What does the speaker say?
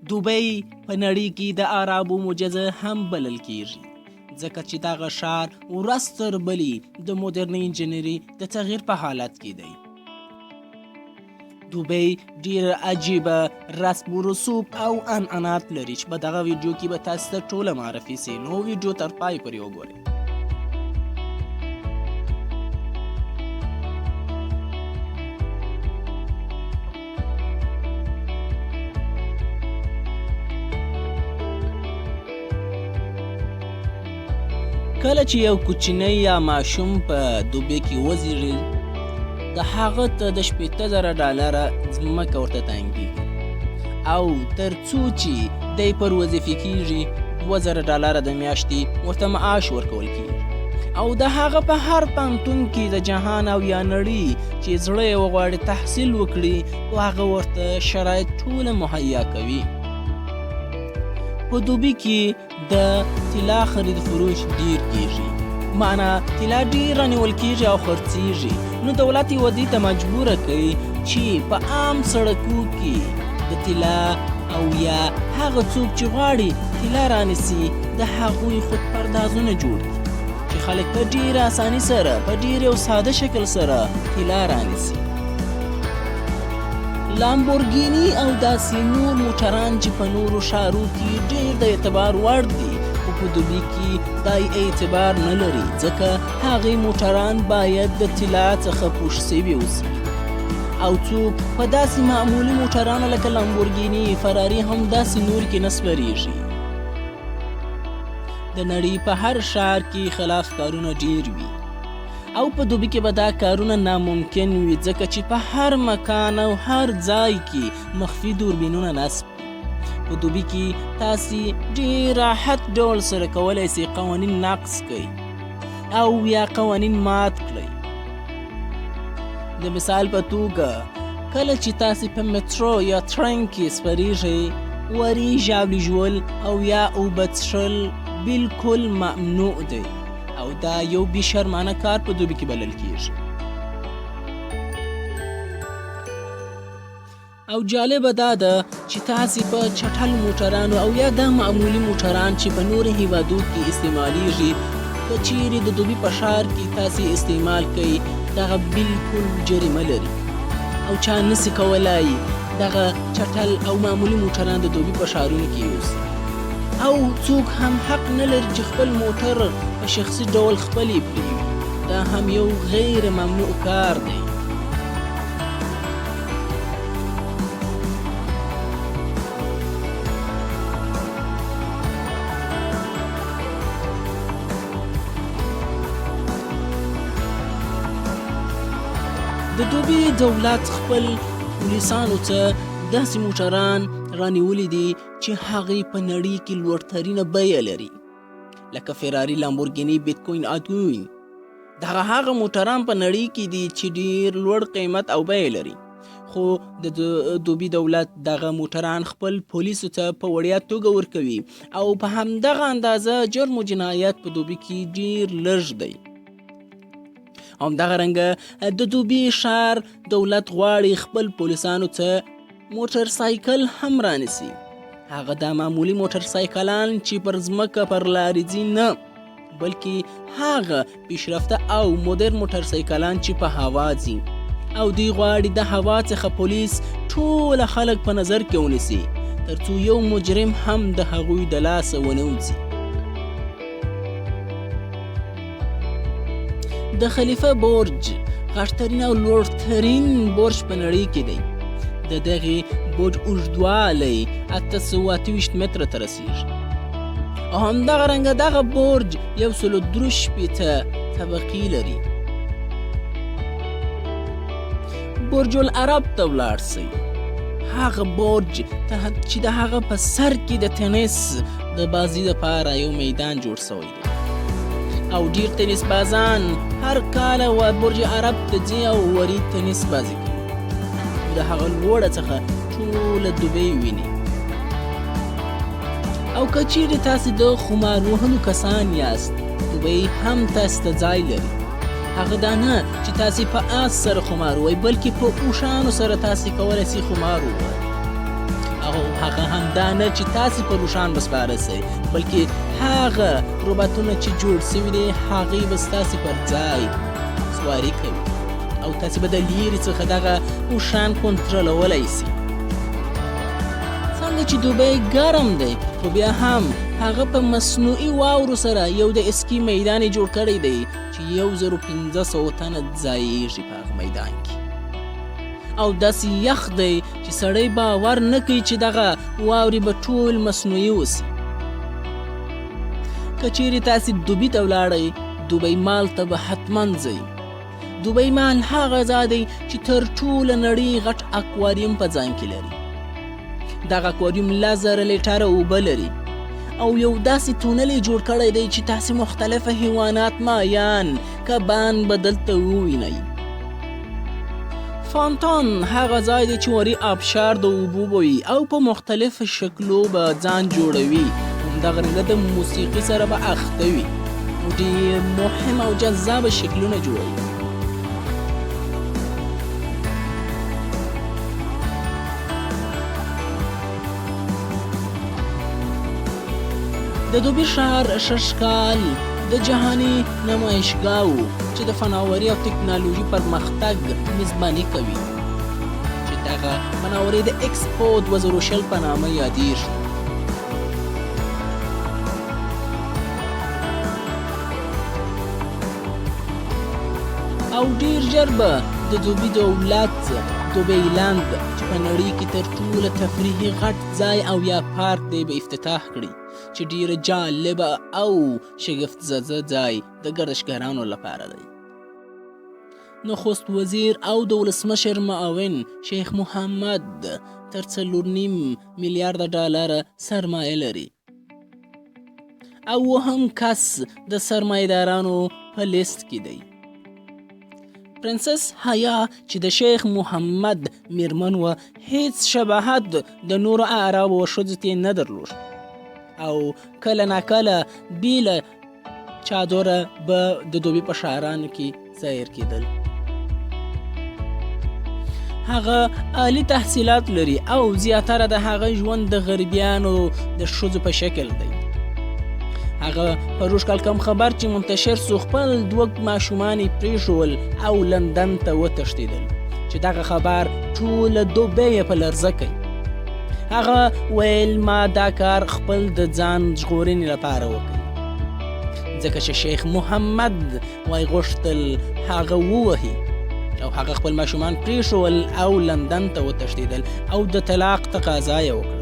دوبۍ په نړۍ کې د عربو معجزه هم بلل کیږي، ځکه چې دغه ښار ورځ تر بلې د مدرنې انجینري د تغییر په حالت کې دی. دوبۍ ډیر عجیبه رسم و رسوب او عنعنات لري چې په دغه ویډیو کې به تاسو ته ټوله معرفي سي، نو ویډیو تر پای پورې وګورئ. کله چې یو کوچنی یا ماشوم په دوبۍ کې وزیږي، د هغه ته د $80,000 ځمکه ورته تنګېږي، او تر څو چې دی پر وظیفې کېږي $2,000 د میاشتې ورته معاش ورکول کېږي، او د هغه په هر پوهنتون کې د جهان او یا نړۍ چې زړه یې وغواړي تحصیل وکړي، هغه ورته شرایط ټوله مهیا کوي. په دوبۍ کې د طلا خرید فروش ډیر کیږي، معنا طلا ډیر رانیول کیږي او خرڅیږي، نو دولت یې ودې ته مجبوره کوي چې په عام سړکو کې د طلا او یا هغه څوک چې غواړي طلا رانیسي د هغوی خودپردازونه جوړ کړي چې خلک په ډیره اساني سره په ډیر یو ساده شکل سره طلا رانیسي. لامبورګیني او داسې نور موټران چې په نورو ښارو کې ډیر د اعتبار وړ دي، خو په دوبۍ کې دا اعتبار نه لري، ځکه هغې موټران باید د طلا څخه پوښ شوي اوسي، او څوک په داسې معمولي موټرانو لکه لامبورګیني، فراري هم داسې نور کې نه سپریږي. د نړۍ په هر ښار کې خلاف کارونه ډیر وي، او په دوبۍ کې به دا کارونه ناممکن وي، ځکه چې په هر مکان او هر ځای کې مخفي دوربینونه نصب دي. په دوبۍ کې تاسې ډیر راحت ډول سره کولی سئ قوانین نقض کړئ او یا قوانین مات کړئ. د مثال په توګه کله چې تاسې په مترو یا ټرین کې سپریږئ، وري ژاولي ژوول او یا اوبه څښل بالکل ممنوع دی، او دا یو بې شرمانه کار په دوبۍ کې بلل کیږي. او جالبه دا ده چې تاسې په چټل موټرانو او یا دا معمولي موټران چې په نورو هیوادو کې استعمالیږي، که چیرې د دوبۍ په ښار کې تاسې استعمال کوئ، دغه بالکل جریمه لري، او چا نسي کولای دغه چټل او معمولي موټران د دوبۍ په ښارونو کې یوسي، او څوک هم حق نه لري چې خپل موټر په شخصي ډول خپل یې پرېږدي. دا هم یو غیر ممنوع کار دی. د دوبۍ دولت خپل پولیسانو ته داسې موټران رانیولي دي چې هغې په نړۍ کې لوړترینه بیه لري، لکه فراري، لامبورګیني، بیتکوین، آدوین. دغه هغه موټران په نړۍ کې دي چې ډیر لوړ قیمت او بیه لري، خو د دوبۍ دولت دغه موټران خپل پولیسو ته په وړیا توګه ورکوي، او په همدغه اندازه جرم و جنایت په دوبۍ کې ډیر لږ دی. همدغه رنګه د دوبۍ ښار دولت غواړي خپل پولیسانو ته موټر سایکل هم رانیسي، هغه دا معمولي موټر سایکلان چې پر ځمکه پر لارې ځي نه، بلکې هغه پیشرفته او مدرن موټر سایکلان چې په هوا ځي، او دوی غواړي د هوا څخه پولیس ټول خلک په نظر کې ونیسي، ترڅو یو مجرم هم د هغوی د لاسه ونه وځي. د خلیفه برج غټترین او لوړترین برج په نړۍ کې دی. د دغې برج اوږدوالی 828 متره ته رسیږي، او همدغه رنګه دغه برج 163 طبقې لري. برج العرب ته ولاړ سئ، هغه برج چې د هغه په سر کې د تنس د بازي لپاره یو میدان جوړ شوی دی، او ډیر تنس بازان هر کال و برج عرب ته ځي او وري تنس بازي کوي، د هغه لوړه څخه ټوله دوبۍ ویني. او که چیرې تاسې د خمار وهلو کسان یاست، دوبۍ هم تاسې ته ځای لري. هغه دا نه چې تاسې په آس سره خمار ووئ، بلکې په اوښانو سره تاسې کولی سئ خمار ووهئ، او هغه همدا نه چې تاسې په روښان بسپاره سئ، بلکې هغه روباټونه چې جوړ سوي دي هغې به ستاسې پر ځای سواري کوي او تاسې به د لیرې څخه دغه اوښان کنټرولولی سي. څنګه چې دوبی ګرم دی خو بیا هم هغه په مصنوعي واورو سره یو د اسکي میدان جوړ کړی دی چې 1500 تنه ځایېږي په هغه میدان کې، او داسې یخ دی چې سړی باور نه کوي چې دغه واورې به ټول مصنوعي وسي. که چیرې تاسې دوبي ته ولاړئ، دوبی مال ته به حتما ځئ. دوبی مال هغه ځای دی چې تر ټوله نړۍ غټ اکواریم په ځان کې لري. دغه اکواریم 1000 لیټره اوبه لري او یو داسې تونل یې جوړ کړی دی چې تاسې مختلفه حیوانات، ماهیان، کبان به دلته ووینئ. فانتان هغه ځای دی چې وری آبشار د اوبو بوي او په مختلفو شکلو به ځان جوړوي، همدغرنګه د موسیقي سره به اخته وي او ډېر مهم او جذابه شکلونه جوړوي. د دوبي ښار ششکال د جهاني نمایشګاه و چې د فناوري او تکنالوژي پرمختګ میزباني کوي، چې دغه فناوري د ایکسپو 2020 په نامه یادېږي. او ډېر ژر به د دوبي دولت دوبی لند چې په نړۍ کې تر ټوله تفریحي غټ ځای او یا پارک دی به افتتاح کړي، چې ډیره جالبه او شگفت زده ځای د ګردشګرانو لپاره دی. نخست وزیر او د ولسمشر معاون شیخ محمد تر 4.5 میلیارده ډالره سرمایه لري او هم کس د سرمایه‌دارانو په لیست کې دی. پرنسس حیا چې د شیخ محمد میرمن و، هیڅ شباهت د نورو عربو و ښځو ته نه درلود او کله ناکله بیله چادره به د دوبي په ښارانو کې ظاهر کېدل. هغه عالی تحصیلات لري او زیاتره د هغه ژوند د غریبیانو د ښځو په شکل دی. هغه په روش کال کم خبر چې منتشر سو خپل 2 ماشومان یې پرېښول او لندن ته وتښتېدل، چې دغه خبر ټوله دوبی یې په لرزه کوي. هغه ویل ما دا کار خپل د ځان ژغورنې لپاره وکړي، ځکه چې شیخ محمد وای غوښتل هغه ووهي او هغه خپل ماشومان پرېښول او لندن ته وتښتېدل او د طلاق تقاضا یې وکړه.